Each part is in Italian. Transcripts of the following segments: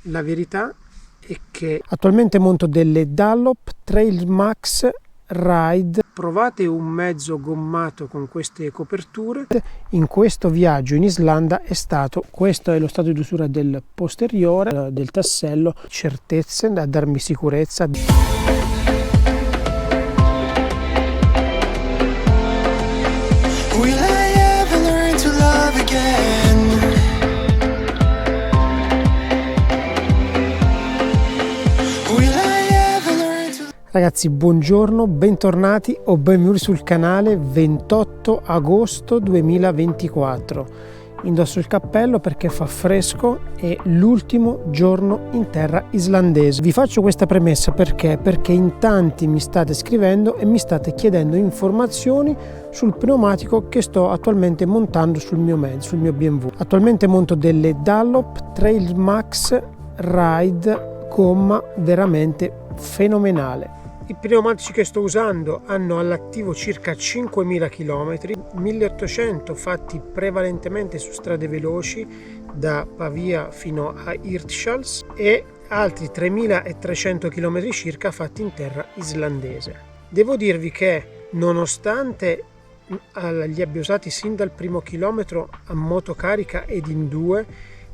La verità è che attualmente monto delle Dunlop Trail Max Ride. Provate un mezzo gommato con queste coperture. In questo viaggio in Islanda questo è lo stato di usura del posteriore, del tassello, certezze da darmi sicurezza. Ragazzi, buongiorno, bentornati o benvenuti sul canale. 28 agosto 2024. Indosso il cappello perché fa fresco, è l'ultimo giorno in terra islandese. Vi faccio questa premessa perché in tanti mi state scrivendo e mi state chiedendo informazioni sul pneumatico che sto attualmente montando sul mio BMW. Attualmente monto delle Dunlop Trail Max Ride, gomma veramente fenomenale. I pneumatici che sto usando hanno all'attivo circa 5.000 km, 1.800 fatti prevalentemente su strade veloci da Pavia fino a Hirtshals e altri 3.300 km circa fatti in terra islandese. Devo dirvi che nonostante li abbia usati sin dal primo chilometro a motocarica ed in due,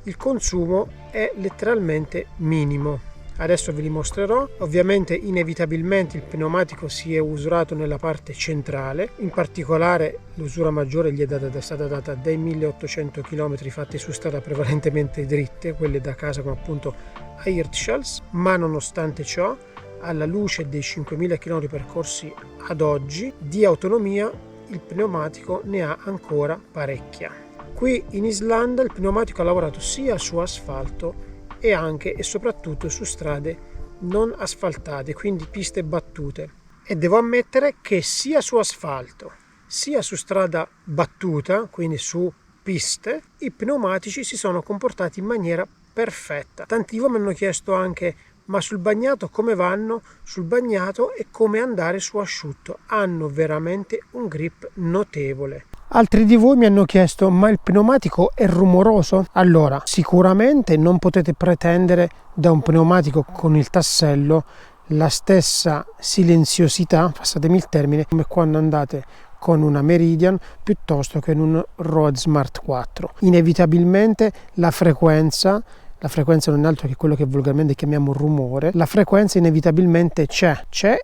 il consumo è letteralmente minimo. Adesso ve li mostrerò. Ovviamente inevitabilmente il pneumatico si è usurato nella parte centrale, in particolare l'usura maggiore gli è stata data dai 1.800 km fatti su strada prevalentemente dritte, quelle da casa come appunto a Hirtshals, ma nonostante ciò, alla luce dei 5.000 km percorsi ad oggi di autonomia, il pneumatico ne ha ancora parecchia. Qui in Islanda il pneumatico ha lavorato sia su asfalto e anche e soprattutto su strade non asfaltate, quindi piste battute, e devo ammettere che sia su asfalto sia su strada battuta, quindi su piste, i pneumatici si sono comportati in maniera perfetta. Tanti di voi mi hanno chiesto anche: ma sul bagnato come vanno? Sul bagnato è come andare su asciutto, hanno veramente un grip notevole. Altri di voi mi hanno chiesto: ma il pneumatico è rumoroso? Allora, sicuramente non potete pretendere da un pneumatico con il tassello la stessa silenziosità, passatemi il termine, come quando andate con una Meridian piuttosto che in un Road Smart 4. Inevitabilmente la frequenza non è altro che quello che volgarmente chiamiamo rumore. La frequenza inevitabilmente c'è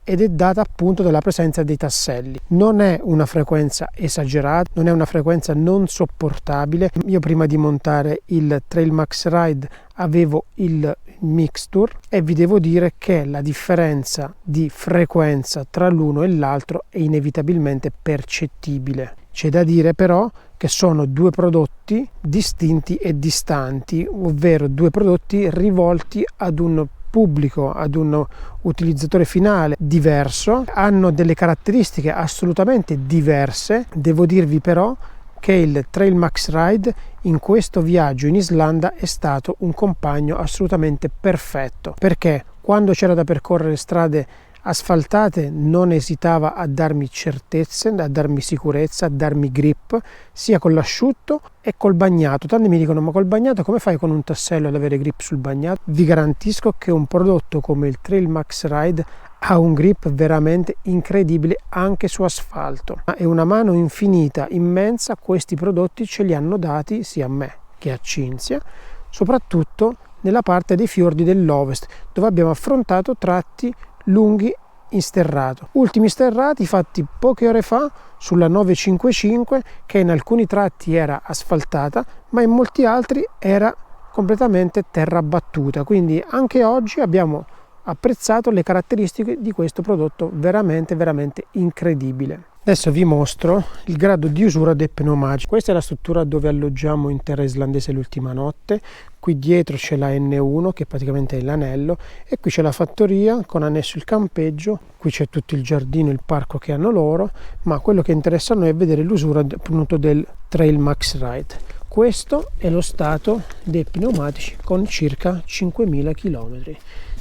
ed è data appunto dalla presenza dei tasselli. Non è una frequenza esagerata, non è una frequenza non sopportabile. Io prima di montare il Trail Max Ride avevo il Mixture e vi devo dire che la differenza di frequenza tra l'uno e l'altro è inevitabilmente percettibile. C'è da dire però che sono due prodotti distinti e distanti, ovvero due prodotti rivolti ad un pubblico, ad un utilizzatore finale diverso, hanno delle caratteristiche assolutamente diverse. Devo dirvi però che il Trail Max Ride in questo viaggio in Islanda è stato un compagno assolutamente perfetto, perché quando c'era da percorrere strade asfaltate non esitava a darmi certezze, a darmi sicurezza, a darmi grip sia con l'asciutto e col bagnato. Tanti mi dicono: ma col bagnato come fai con un tassello ad avere grip sul bagnato? Vi garantisco che un prodotto come il Trail Max Ride ha un grip veramente incredibile anche su asfalto. È una mano infinita, immensa. Questi prodotti ce li hanno dati sia a me che a Cinzia, soprattutto nella parte dei fiordi dell'Ovest, dove abbiamo affrontato tratti lunghi in sterrato. Ultimi sterrati fatti poche ore fa sulla 955, che in alcuni tratti era asfaltata ma in molti altri era completamente terra battuta. Quindi anche oggi abbiamo apprezzato le caratteristiche di questo prodotto veramente incredibile. Adesso vi mostro il grado di usura dei pneumatici. Questa è la struttura dove alloggiamo in terra islandese l'ultima notte. Qui dietro c'è la N1 che praticamente è l'anello, e qui c'è la fattoria con annesso il campeggio. Qui c'è tutto il giardino, il parco che hanno loro, ma quello che interessa a noi è vedere l'usura appunto del Trail Max Ride. Questo è lo stato dei pneumatici con circa 5.000 km.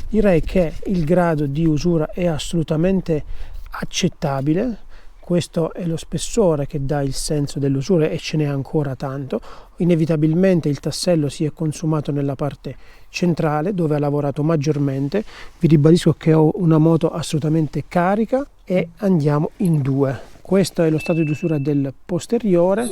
Direi che il grado di usura è assolutamente accettabile. Questo è lo spessore che dà il senso dell'usura e ce n'è ancora tanto. Inevitabilmente il tassello si è consumato nella parte centrale dove ha lavorato maggiormente. Vi ribadisco che ho una moto assolutamente carica e andiamo in 2. Questo è lo stato di usura del posteriore,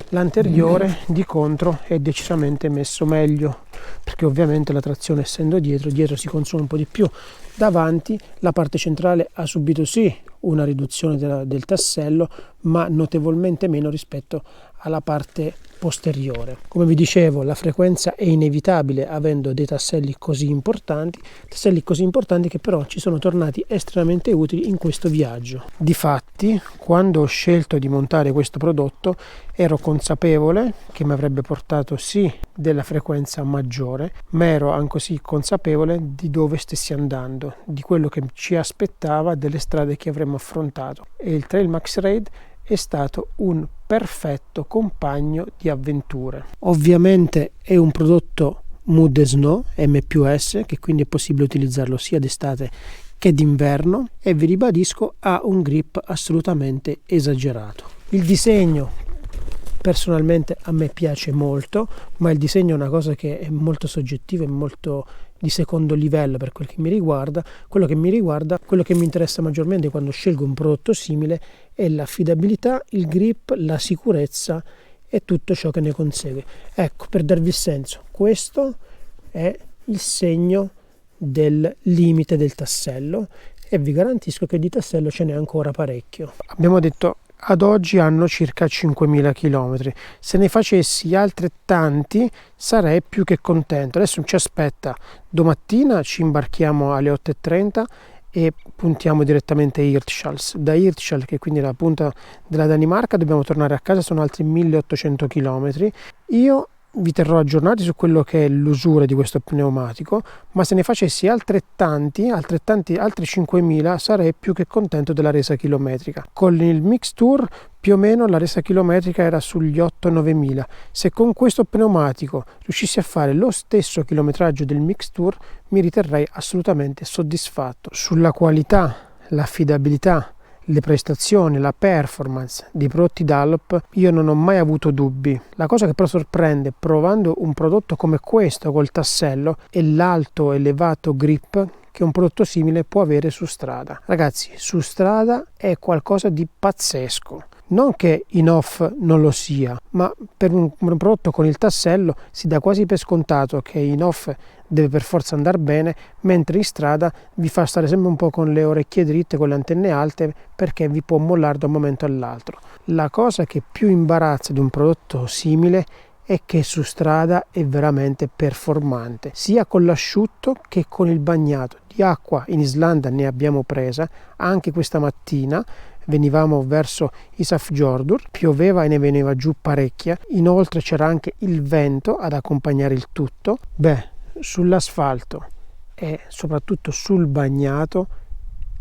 l'anteriore di contro è decisamente messo meglio, perché ovviamente la trazione essendo dietro si consuma un po' di più. Davanti la parte centrale ha subito sì una riduzione del tassello, ma notevolmente meno rispetto alla parte posteriore. Come vi dicevo, la frequenza è inevitabile avendo dei tasselli così importanti che però ci sono tornati estremamente utili in questo viaggio. Difatti, quando ho scelto di montare questo prodotto, ero consapevole che mi avrebbe portato sì della frequenza maggiore, ma ero anche così consapevole di dove stessi andando, di quello che ci aspettava, delle strade che avremmo affrontato. E il Trail Max Raid è stato un perfetto compagno di avventure. Ovviamente è un prodotto Mud & Snow M+S, che quindi è possibile utilizzarlo sia d'estate che d'inverno, e vi ribadisco ha un grip assolutamente esagerato. Il disegno personalmente a me piace molto, ma il disegno è una cosa che è molto soggettiva e molto di secondo livello per quel che mi riguarda. Quello che mi interessa maggiormente quando scelgo un prodotto simile è l'affidabilità, il grip, la sicurezza e tutto ciò che ne consegue. Ecco, per darvi il senso, questo è il segno del limite del tassello e vi garantisco che di tassello ce n'è ancora parecchio. Abbiamo detto ad oggi hanno circa 5.000 km. Se ne facessi altrettanti sarei più che contento. Adesso ci aspetta domattina, ci imbarchiamo alle 8:30 e puntiamo direttamente a Hirtshals. Da Hirtshals, che quindi è la punta della Danimarca, dobbiamo tornare a casa, sono altri 1.800 km. Io vi terrò aggiornati su quello che è l'usura di questo pneumatico, ma se ne facessi altri 5.000 sarei più che contento della resa chilometrica. Con il Mix Tour più o meno la resa chilometrica era sugli 8-9.000. Se con questo pneumatico riuscissi a fare lo stesso chilometraggio del Mix Tour mi riterrei assolutamente soddisfatto. Sulla qualità, l'affidabilità, le prestazioni, la performance dei prodotti Dunlop io non ho mai avuto dubbi. La cosa che però sorprende provando un prodotto come questo col tassello è l'alto elevato grip che un prodotto simile può avere su strada. Ragazzi, su strada è qualcosa di pazzesco. Non che in off non lo sia, ma per un prodotto con il tassello si dà quasi per scontato che in off deve per forza andare bene, mentre in strada vi fa stare sempre un po' con le orecchie dritte, con le antenne alte, perché vi può mollare da un momento all'altro. La cosa che più imbarazza di un prodotto simile è che su strada è veramente performante, sia con l'asciutto che con il bagnato. Di acqua in Islanda ne abbiamo presa, anche questa mattina venivamo verso Ísafjörður, pioveva e ne veniva giù parecchia, inoltre c'era anche il vento ad accompagnare il tutto. Sull'asfalto e soprattutto sul bagnato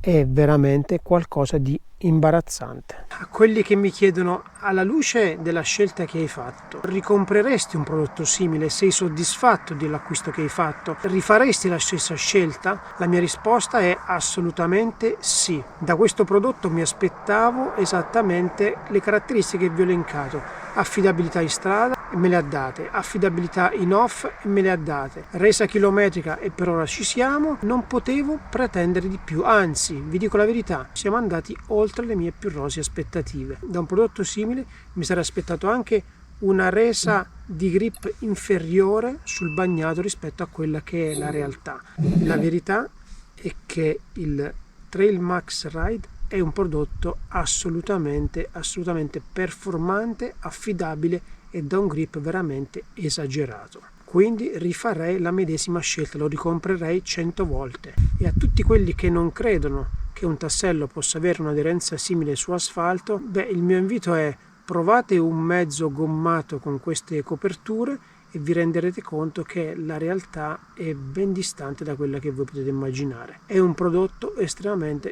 è veramente qualcosa di imbarazzante. A quelli che mi chiedono, alla luce della scelta che hai fatto, ricompreresti un prodotto simile? Sei soddisfatto dell'acquisto che hai fatto? Rifaresti la stessa scelta? La mia risposta è assolutamente sì. Da questo prodotto mi aspettavo esattamente le caratteristiche che vi ho elencato: affidabilità in strada, me le ha date; affidabilità in off, me le ha date; resa chilometrica, e per ora ci siamo. Non potevo pretendere di più, anzi, vi dico la verità, siamo andati oltre le mie più rosee aspettative. Da un prodotto simile mi sarei aspettato anche una resa di grip inferiore sul bagnato rispetto a quella che è la realtà. La verità è che il Trail Max Ride è un prodotto assolutamente performante, affidabile e da un grip veramente esagerato. Quindi rifarei la medesima scelta, lo ricomprerei 100 volte. E a tutti quelli che non credono che un tassello possa avere un'aderenza simile su asfalto, il mio invito è: provate un mezzo gommato con queste coperture e vi renderete conto che la realtà è ben distante da quella che voi potete immaginare. È un prodotto estremamente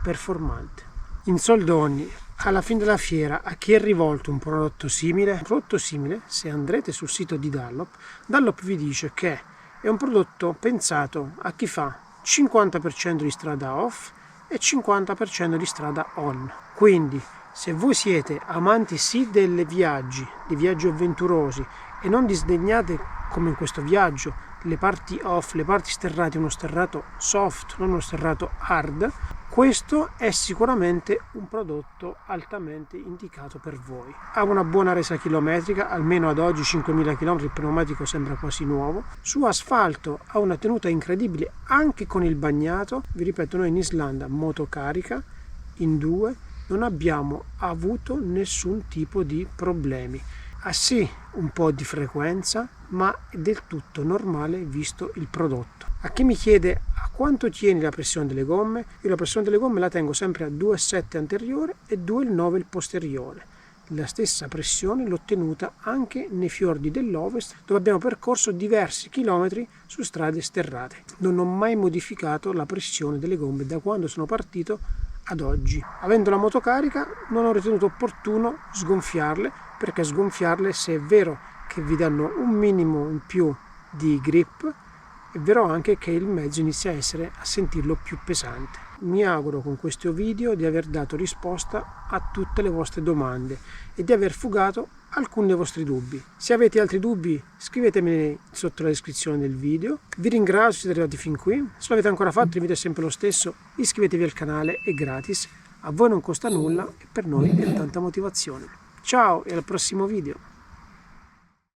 performante. In soldoni, alla fine della fiera, a chi è rivolto un prodotto simile? Un prodotto simile, se andrete sul sito di Dunlop vi dice che è un prodotto pensato a chi fa 50% di strada off e 50% di strada on. Quindi se voi siete amanti sì dei viaggi avventurosi e non disdegnate, come in questo viaggio, le parti off, le parti sterrate, uno sterrato soft, non uno sterrato hard, questo è sicuramente un prodotto altamente indicato per voi. Ha una buona resa chilometrica, almeno ad oggi 5.000 km, il pneumatico sembra quasi nuovo. Su asfalto ha una tenuta incredibile anche con il bagnato. Vi ripeto, noi in Islanda motocarica in 2 non abbiamo avuto nessun tipo di problemi. Ha sì un po' di frequenza, ma è del tutto normale visto il prodotto. A chi mi chiede a quanto tieni la pressione delle gomme, io la pressione delle gomme la tengo sempre a 2,7 anteriore e 2,9 il posteriore. La stessa pressione l'ho tenuta anche nei fiordi dell'Ovest, dove abbiamo percorso diversi chilometri su strade sterrate. Non ho mai modificato la pressione delle gomme da quando sono partito ad oggi. Avendo la motocarica non ho ritenuto opportuno sgonfiarle, perché sgonfiarle, se è vero che vi danno un minimo in più di grip, è vero anche che il mezzo inizia a sentirlo più pesante. Mi auguro con questo video di aver dato risposta a tutte le vostre domande e di aver fugato alcuni dei vostri dubbi. Se avete altri dubbi scrivetemeli sotto la descrizione del video. Vi ringrazio se siete arrivati fin qui. Se l'avete ancora fatto, il video è sempre lo stesso. Iscrivetevi al canale, è gratis, a voi non costa nulla e per noi è tanta motivazione. Ciao e al prossimo video!